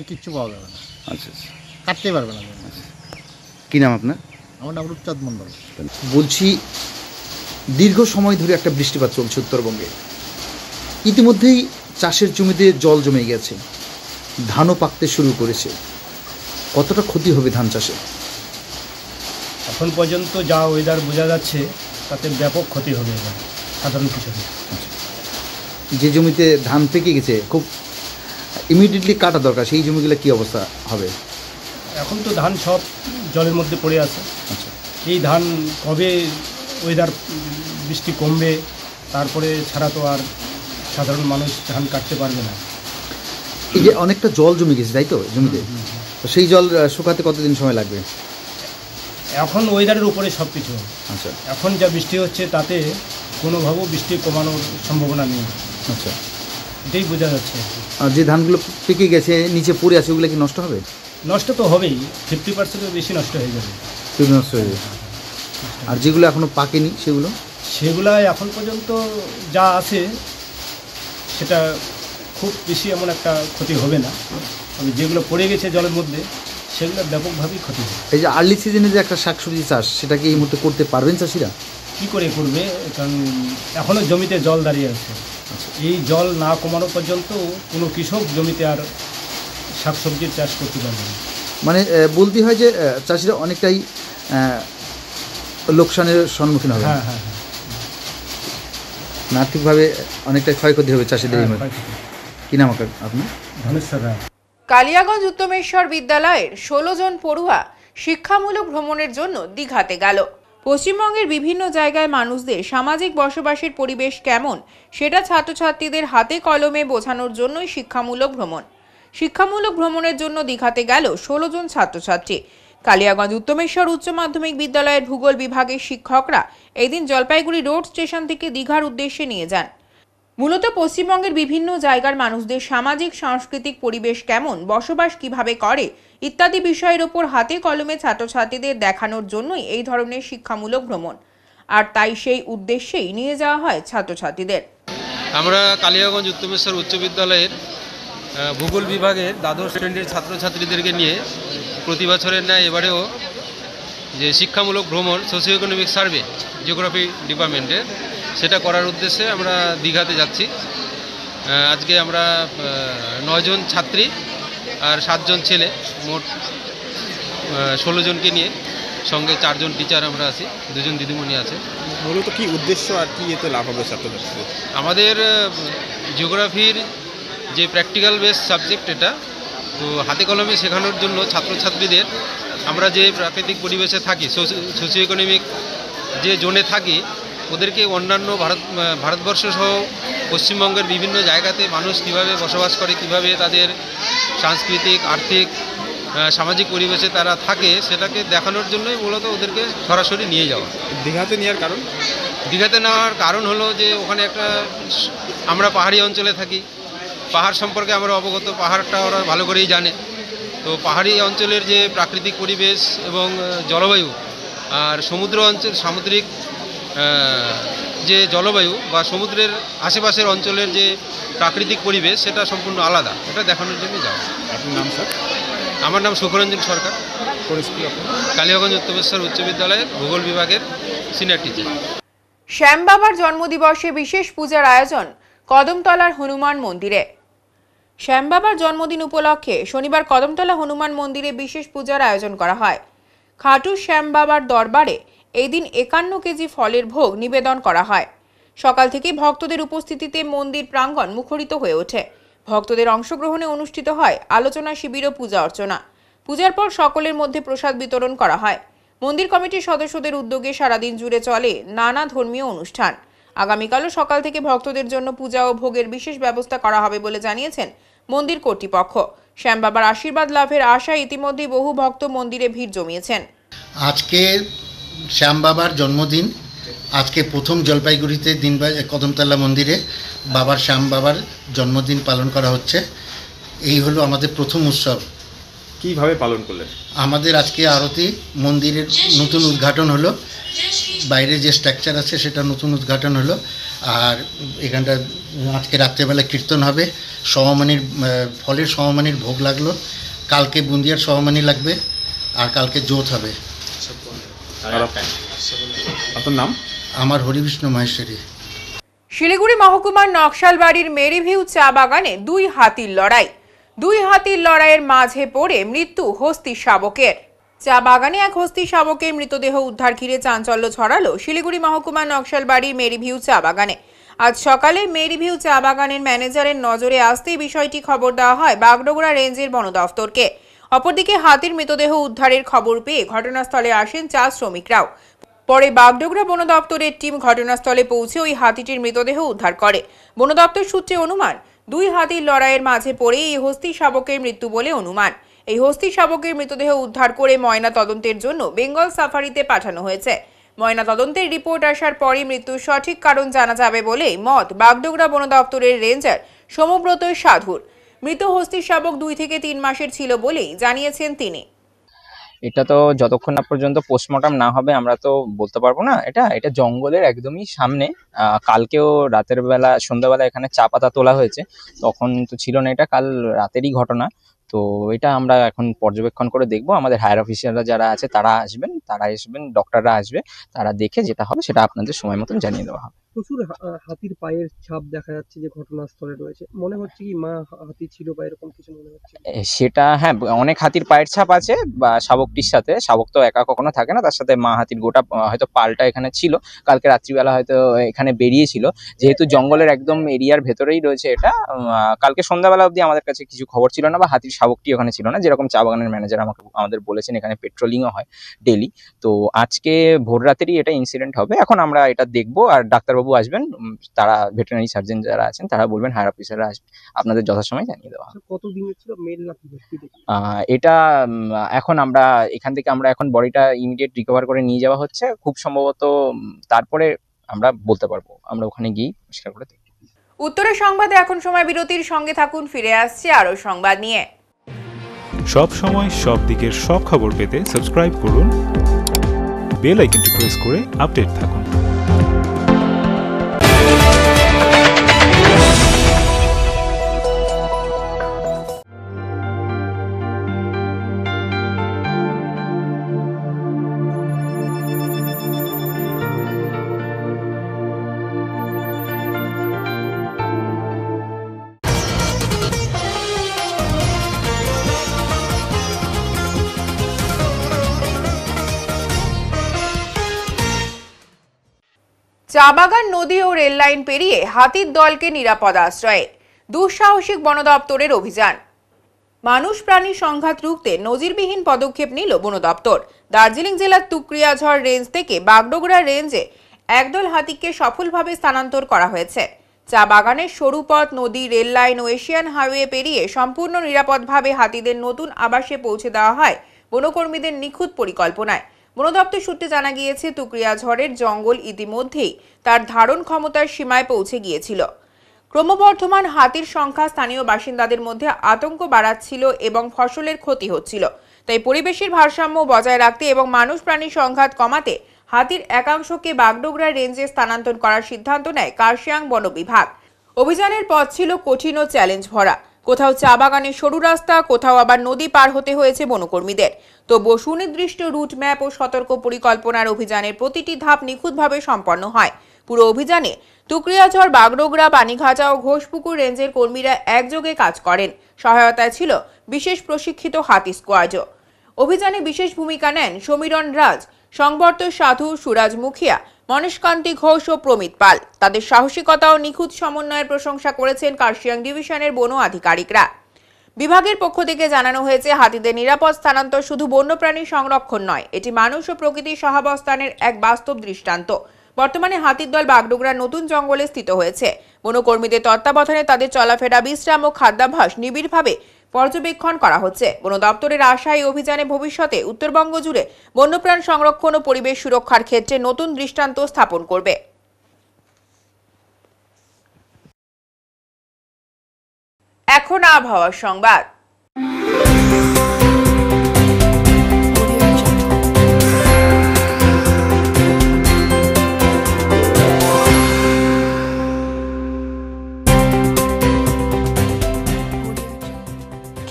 Speaker 2: কিচ্ছু পাওয়া যাবে না।
Speaker 19: আচ্ছা আচ্ছা,
Speaker 2: কাটতে পারবে না।
Speaker 19: কি নাম আপনার?
Speaker 2: আমার নাম রূপচাঁদ মণ্ডল।
Speaker 20: বলছি, দীর্ঘ সময় ধরে একটা বৃষ্টিপাত চলছে উত্তরবঙ্গে। ইতিমধ্যেই চাষের জমিতে জল জমে গেছে, ধানও পাকতে শুরু করেছে। কতটা ক্ষতি হবে ধান চাষে?
Speaker 21: এখন পর্যন্ত যা ওয়েদার বোঝা যাচ্ছে তাতে ব্যাপক ক্ষতি হবে এবার সাধারণ কৃষকের।
Speaker 20: যে জমিতে ধান পেকে গেছে, খুব ইমিডিয়েটলি কাটা দরকার, সেই জমিগুলো কি অবস্থা হবে?
Speaker 21: এখন তো ধান সব জলের মধ্যে পড়ে আছে। এই ধান কবে ওয়েদার বৃষ্টি কমবে তারপরে ছাড়া তো আর সাধারণ মানুষ ধান কাটতে পারবে না।
Speaker 20: এই যে অনেকটা জল জমে গেছে, তাই তো জমিতে, তো সেই জল শুকাতে কতদিন সময় লাগবে?
Speaker 21: এখন ওয়েদারের উপরে সব কিছু।
Speaker 20: আচ্ছা,
Speaker 21: এখন যা বৃষ্টি হচ্ছে তাতে কোনোভাবেও বৃষ্টি কমানোর সম্ভাবনা নেই।
Speaker 20: আচ্ছা,
Speaker 21: এটাই বোঝা যাচ্ছে।
Speaker 20: আর যে ধানগুলো পেকে গেছে নিচে পড়ে আছে, ওগুলো কি নষ্ট হবে?
Speaker 21: নষ্ট তো হবেই, 50%-এর বেশি নষ্ট হয়ে যাবে।
Speaker 20: নষ্ট হয়ে যাবে। আর যেগুলো এখনো পাকেনি
Speaker 21: সেগুলা এখন পর্যন্ত যা আছে সেটা খুব বেশি এমন একটা ক্ষতি হবে না, তবে যেগুলো পড়ে গেছে জলের মধ্যে সেগুলো ব্যাপকভাবেই ক্ষতি হবে।
Speaker 20: এই যে আর্লি সিজনে যে একটা শাকসবজি চাষ, সেটা কি এই মুহূর্তে করতে পারবেন চাষিরা?
Speaker 21: কী করে করবে, কারণ এখনও জমিতে জল দাঁড়িয়ে আছে। এই জল না কমানো পর্যন্ত কোনো কৃষক জমিতে আর শাকসবজির চাষ করতে পারবে না।
Speaker 20: মানে বলতে হয় যে চাষিরা অনেকটাই লোকসানের সম্মুখীন হবে।
Speaker 21: হ্যাঁ হ্যাঁ,
Speaker 20: আর্থিকভাবে অনেকটাই ক্ষয়ক্ষতি হবে চাষিদের। কি নাম আপনি?
Speaker 21: ধনেশ্বর রায়।
Speaker 1: কালিয়াগঞ্জ উত্তমেশ্বর বিদ্যালয়ের 16 জন পড়ুয়া শিক্ষামূলক ভ্রমণের জন্য দীঘাতে গেল। পশ্চিমবঙ্গের বিভিন্ন জায়গায় মানুষদের সামাজিক বসবাসের পরিবেশ কেমন সেটা ছাত্রছাত্রীদের হাতে কলমে বোঝানোর জন্যই শিক্ষামূলক ভ্রমণ। শিক্ষামূলক ভ্রমণের জন্য দীঘাতে গেল 16 জন ছাত্রছাত্রী। কালিয়াগঞ্জ উত্তমেশ্বর উচ্চ মাধ্যমিক বিদ্যালয়ের ভূগোল বিভাগের শিক্ষকরা এদিন জলপাইগুড়ি রোড স্টেশন থেকে দীঘার উদ্দেশ্যে নিয়ে যান। মূলত পশ্চিমবঙ্গের বিভিন্ন জায়গার মানুষদের সামাজিক সাংস্কৃতিক পরিবেশ কেমন, বসবাস কিভাবে করে ইত্যাদি বিষয়ের ওপর হাতে কলমে ছাত্রছাত্রীদের দেখানোর জন্যই এই ধরনের শিক্ষামূলক ভ্রমণ, আর তাই সেই উদ্দেশ্যেই নিয়ে যাওয়া হয় ছাত্রছাত্রীদের।
Speaker 22: আমরা কালিয়াগঞ্জ উত্তমেশ্বর উচ্চ বিদ্যালয়ের ভূগোল বিভাগের দ্বাদশ শ্রেণীর ছাত্রছাত্রীদেরকে নিয়ে প্রতি বছরের ন্যায় এবারেও যে শিক্ষামূলক ভ্রমণ সোশিও ইকোনমিক সার্ভে জিওগ্রাফি ডিপার্টমেন্টের, সেটা করার উদ্দেশ্যে আমরা দীঘাতে যাচ্ছি। আজকে আমরা 9 জন ছাত্রী আর 7 জন ছেলে, মোট 16 জনকে নিয়ে, সঙ্গে 4 জন টিচার আমরা আছি, 2 জন দিদিমণি আছে।
Speaker 12: মূলত কি উদ্দেশ্য আর কি এতে লাভ হবে ছাত্রছাত্রীদের?
Speaker 22: আমাদের জিওগ্রাফির যে প্র্যাকটিক্যাল বেস সাবজেক্ট, এটা তো হাতে কলমে শেখানোর জন্য ছাত্রছাত্রীদের আমরা যে প্রাকৃতিক পরিবেশে থাকি, সোশিও ইকোনমিক যে জোনে থাকি, ওদেরকে অন্যান্য ভারতবর্ষ সহ পশ্চিমবঙ্গের বিভিন্ন জায়গাতে মানুষ কীভাবে বসবাস করে, কিভাবে তাদের সাংস্কৃতিক, আর্থিক, সামাজিক পরিবেশে তারা থাকে, সেটাকে দেখানোর জন্যই মূলত ওদেরকে সরাসরি নিয়ে যাওয়া।
Speaker 12: দীঘাতে নেওয়ার কারণ?
Speaker 22: দীঘাতে নেওয়ার কারণ হলো যে ওখানে একটা, আমরা পাহাড়ি অঞ্চলে থাকি, পাহাড় সম্পর্কে আমরা অবগত, পাহাড়টা ওরা ভালো করেই জানে। তো পাহাড়ি অঞ্চলের যে প্রাকৃতিক পরিবেশ এবং জলবায়ু, আর সমুদ্র অঞ্চল, সামুদ্রিক যে জলবায়ু বা সমুদ্রের আশেপাশের অঞ্চলের যে প্রাকৃতিক পরিবেশ, সেটা সম্পূর্ণ আলাদা। এটা দেখানোর জন্য যাওয়া।
Speaker 12: আপনার নাম স্যার?
Speaker 22: আমার নাম সুখরঞ্জন সরকার, কালিয়াগঞ্জ উত্তমেশ্বর উচ্চ বিদ্যালয়ের ভূগোল বিভাগের সিনিয়র টিচার।
Speaker 1: শ্যাম বাবার জন্মদিবসে বিশেষ পূজার আয়োজন কদমতলার হনুমান মন্দিরে। শ্যাম বাবার জন্মদিন উপলক্ষে শনিবার কদমতলা হনুমান মন্দিরে বিশেষ পূজার আয়োজন করা হয়। খাটু শ্যাম বাবার দরবারে এই দিন 51 কেজি ফলের ভোগ নিবেদন করা হয়। সকাল থেকে ভক্তদের উপস্থিতিতে মন্দির প্রাঙ্গণ মুখরিত হয়ে ওঠে। ভক্তদের অংশগ্রহণে অনুষ্ঠিত হয় আলোচনা শিবির ও পূজা অর্চনা। পূজার পর সকলের মধ্যে প্রসাদ বিতরণ করা হয়। মন্দির কমিটির সদস্যদের উদ্যোগে সারাদিন জুড়ে চলে নানা ধর্মীয় অনুষ্ঠান। আগামীকালও সকাল থেকে ভক্তদের জন্য পূজা ও ভোগের বিশেষ ব্যবস্থা করা হবে বলে জানিয়েছেন মন্দির কর্তৃপক্ষ। শ্যাম বাবার আশীর্বাদ লাভের আশায় ইতিমধ্যে বহু ভক্ত মন্দিরে ভিড় জমিয়েছেন।
Speaker 2: আজকে শ্যাম বাবার জন্মদিন। আজকে প্রথম জলপাইগুড়িতে কদমতলা মন্দিরে বাবার শ্যাম বাবার জন্মদিন পালন করা হচ্ছে। এই হলো আমাদের প্রথম উৎসব
Speaker 12: কিভাবে পালন করলেন?
Speaker 2: আমাদের আজকে আরতি মন্দিরের নতুন উদ্ঘাটন হলো, বাইরে যে স্ট্রাকচার আছে সেটা নতুন উদ্ঘাটন হলো, আর এখানটা আজকে রাত্রেবেলা কীর্তন হবে, সমমানির ফলের সমমানির ভোগ লাগলো, কালকে বুন্দিয়ার সমমানি লাগবে, আর কালকে জোত হবে।
Speaker 12: আপনার নাম?
Speaker 2: আমার হরিবিষ্ণু মাহেশ্বরী।
Speaker 1: শিলিগুড়ি মহকুমার নকশালবাড়ির মেরিভিউ চা বাগানে দুই হাতির লড়াইয়ের মাঝে পড়ে মৃত্যু হস্তি শাবকের। চা বাগানে এক হস্তি শাবকের মৃতদেহ উদ্ধার ঘিরে চাঞ্চল্য ছড়ালো শিলিগুড়ি মহকুমার নকশালবাড়ির মেরিভিউ চা বাগানে। আজ সকালে মেরিভিউ চা বাগানের ম্যানেজারের নজরে আসতেই বিষয়টি খবর দেওয়া হয় বাগডোগরা রেঞ্জের বন দফতরকে। অপরদিকে হাতির মৃতদেহ উদ্ধারের খবর পেয়ে ঘটনাস্থলে আসেন চা শ্রমিকরাও। পরে বাগডোগরা বন দপ্তরের টিম ঘটনাস্থলে পৌঁছে ওই হাতিটির মৃতদেহ উদ্ধার করে। বন দপ্তর সূত্রে অনুমান, দুই হাতির লড়াইয়ের মাঝে পড়ে এই হস্তি শাবকের মৃত্যু বলে অনুমান। এই হস্তি শাবকের মৃতদেহ উদ্ধার করে ময়না তদন্তের জন্য বেঙ্গল সাফারিতে পাঠানো হয়েছে। ময়না তদন্তের রিপোর্ট আসার পরই মৃত্যুর সঠিক কারণ জানা যাবে বলে মত বাগডোগরা বন দপ্তরের রেঞ্জার সোমব্রত সাধুর। মৃত হস্তি শাবক 2 থেকে 3 মাসের ছিল বলেই জানিয়েছেন তিনি।
Speaker 3: এটা তো যতক্ষণ না পর্যন্ত পোস্টমর্টম না হবে আমরা তো বলতে পারবো না। এটা জঙ্গলের একদমই সামনে। কালকেও রাতের বেলা সন্ধ্যাবেলা এখানে চা পাতা তোলা হয়েছে, তখন তো ছিল না, এটা কাল রাতেরই ঘটনা। তো এটা আমরা এখন পর্যবেক্ষণ করে দেখবো। আমাদের হায়ার অফিসাররা যারা আছে তারা আসবেন, ডক্টররা আসবে, তারা দেখে যেটা হবে সেটা আপনাদের সময় মতন জানিয়ে দেওয়া হবে।
Speaker 4: প্রচুর হাতির পায়ের ছাপ দেখা যাচ্ছে যে ঘটনাস্থলে রয়েছে, মনে হচ্ছে কি মা হাতি ছিল বা এরকম কিছু মনে হচ্ছে?
Speaker 3: সেটা হ্যাঁ, অনেক হাতির পায়ের ছাপ আছে বা শাবকটির সাথে। শাবক তো একা কখনো থাকে না, তার সাথে মা হাতির গোটা হয়তো পালটা এখানে ছিল। কালকে রাত্রিবেলা হয়তো এখানে বেরিয়েছিল, যেহেতু জঙ্গলের একদম এরিয়ার ভেতরেই রয়েছে এটা। কালকে সন্ধ্যাবেলা অবধি আমাদের কাছে কিছু খবর ছিল না বা হাতির শাবকটি ওখানে ছিল না। যেরকম চা বাগানের ম্যানেজার আমাদের বলেছেন এখানে পেট্রোলিংও হয় ডেলি। তো আজকে ভোর রাতেরই এটা ইনসিডেন্ট হবে। এখন আমরা এটা দেখবো, আর ডাক্তারবাবু আসবেন, তারা ভেটেরিনারি সার্জন যারা আছেন তারা বলবেন, হায়ার অফিসাররা আসবেন, আপনাদের যথাসময় জানিয়ে দেওয়া হবে।
Speaker 4: কতদিনের ছিল, মেল না ফিমেল?
Speaker 3: এটা এখন আমরা এখান থেকে এখন বডিটা ইমিডিয়েট রিকভার করে নিয়ে যাওয়া হচ্ছে। খুব সম্ভবত তারপরে আমরা বলতে পারবো, আমরা ওখানে গিয়ে পরিষ্কার করে দেখব।
Speaker 1: উত্তরের সংবাদে এখন সময় বিরতির, সঙ্গে থাকুন, ফিরে আসছে আরো সংবাদ নিয়ে।
Speaker 13: সব সময় সব দিকের সব খবর পেতে সাবস্ক্রাইব করুন, বেল আইকনটি প্রেস করে আপডেট থাকুন।
Speaker 1: চা বাগান, নদী ও রেল লাইন পেরিয়ে হাতির দলকে নিরাপদ আশ্রয়ে, দুঃসাহসিক বন দপ্তরের অভিযান। মানুষ প্রাণী সংঘাত রুখতে নজিরবিহীন পদক্ষেপ নিল বন দপ্তর। দার্জিলিং জেলার তুকরিয়াঝড় রেঞ্জ থেকে বাগডোগরা রেঞ্জে একদল হাতিকে সফলভাবে স্থানান্তর করা হয়েছে। চা বাগানের সরু পথ, নদী, রেল লাইন ও এশিয়ান হাইওয়ে পেরিয়ে সম্পূর্ণ নিরাপদভাবে হাতিদের নতুন আবাসে পৌঁছে দেওয়া হয় বনকর্মীদের নিখুঁত পরিকল্পনায়। বন দপ্তর সূত্রে জানা গিয়েছে, তুকরিয়াঝড়ের জঙ্গল ইতিমধ্যেই তার ধারণ ক্ষমতার সীমায় পৌঁছে গিয়েছিল। ক্রমবর্ধমান হাতির সংখ্যা স্থানীয় বাসিন্দাদের মধ্যে আতঙ্ক বাড়াচ্ছিল এবং ফসলের ক্ষতি হচ্ছিল। তাই পরিবেশের ভারসাম্য বজায় রাখতে এবং মানুষ প্রাণী সংঘাত কমাতে হাতির একাংশকে বাগডোগরা রেঞ্জে স্থানান্তর করার সিদ্ধান্ত নেয় কার্শিয়াং বন বিভাগ। অভিযানের পথ ছিল কঠিন ও চ্যালেঞ্জ ভরা। কোথাও চা বাগানের সরু রাস্তা, কোথাও আবার নদী পার হতে হয়েছে বনকর্মীদের। তবুও সুনির্দিষ্ট রুট ম্যাপ ও সতর্ক পরিকল্পনার অভিযানের প্রতিটি ধাপ নিখুঁতভাবে সম্পন্ন হয়। পুরো অভিযানে তুকরিয়াঝড়, বাগডোগরা, পানিঘাটা ও ঘোষপুকুর রেঞ্জের কর্মীরা একযোগে কাজ করেন। সহায়তায় ছিল বিশেষ প্রশিক্ষিত হাতি স্কোয়াডও। অভিযানে বিশেষ ভূমিকা নেন সমীরণ রাজ, সংবর্ত সাধু, সুরাজ মুখিয়া, মনীষকান্তি ঘোষ ও প্রমিত পাল। তাদের সাহসিকতা ও নিখুঁত সমন্বয়ের প্রশংসা করেছেন কার্শিয়াং ডিভিশনের বন আধিকারিকরা। বিভাগের পক্ষ থেকে জানানো হয়েছে, হাতিদের নিরাপদ স্থানান্তর শুধু বন্যপ্রাণী সংরক্ষণ নয়, এটি মানুষ ও প্রকৃতির সহাবস্থানের এক বাস্তব দৃষ্টান্ত। বর্তমানে হাতির দল বাগডোগরা নতুন জঙ্গলে স্থিত হয়েছে। বনকর্মীদের তত্ত্বাবধানে তাদের চলাফেরা, বিশ্রাম ও খাদ্যাভ্যাস নিবিড়ভাবে পর্যবেক্ষণ করা হচ্ছে। বন দপ্তরের আশা, এই অভিযানে ভবিষ্যতে উত্তরবঙ্গ জুড়ে বন্যপ্রাণ সংরক্ষণ ও পরিবেশ সুরক্ষার ক্ষেত্রে নতুন দৃষ্টান্ত স্থাপন করবে। এখন আবহাওয়ার সংবাদ।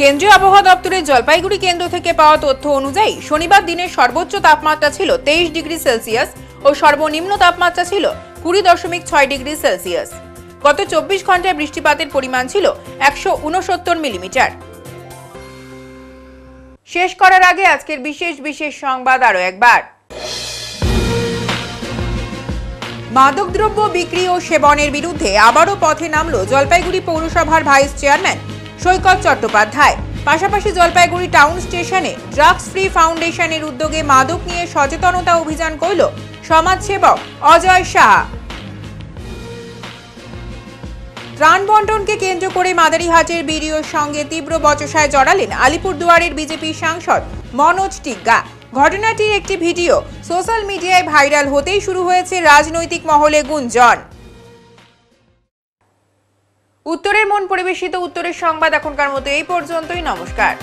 Speaker 1: কেন্দ্রীয় আবহাওয়া দপ্তরের জলপাইগুড়ি কেন্দ্র থেকে পাওয়া তথ্য অনুযায়ী শনিবার দিনের সর্বোচ্চ তাপমাত্রা ছিল 23 ডিগ্রি সেলসিয়াস ও সর্বনিম্ন তাপমাত্রা ছিল 20.6 ডিগ্রি সেলসিয়াস। গত 24 ঘন্টায় বৃষ্টিপাতের পরিমাণ ছিল 169 মিলিমিটার। শেষ করার আগে আজকের বিশেষ সংবাদ আরো একবার। মাদকদ্রব্য বিক্রি ও সেবনের বিরুদ্ধে আবারও পথে নামল জলপাইগুড়ি পৌরসভার ভাইস চেয়ারম্যান সৈকত চট্টোপাধ্যায়। পাশাপাশি জলপাইগুড়ি টাউন স্টেশনে ড্রাগস ফ্রি ফাউন্ডেশনের উদ্যোগে মাদক নিয়ে সচেতনতা অভিযান করল সমাজসেবক অজয় সাহা। ত্রাণ বন্টনকে কেন্দ্র করে মাদারিহাটের বিডিওর সঙ্গে তীব্র বচসায় জড়ালেন আলিপুরদুয়ারের বিজেপি সাংসদ মনোজ টিগ্গা। ঘটনাটির একটি ভিডিও সোশ্যাল মিডিয়ায় ভাইরাল হতেই শুরু হয়েছে রাজনৈতিক মহলে গুঞ্জন। উত্তরের মন পরিবেশিত উত্তরের সংবাদ এখনকার মতো এই পর্যন্তই। নমস্কার।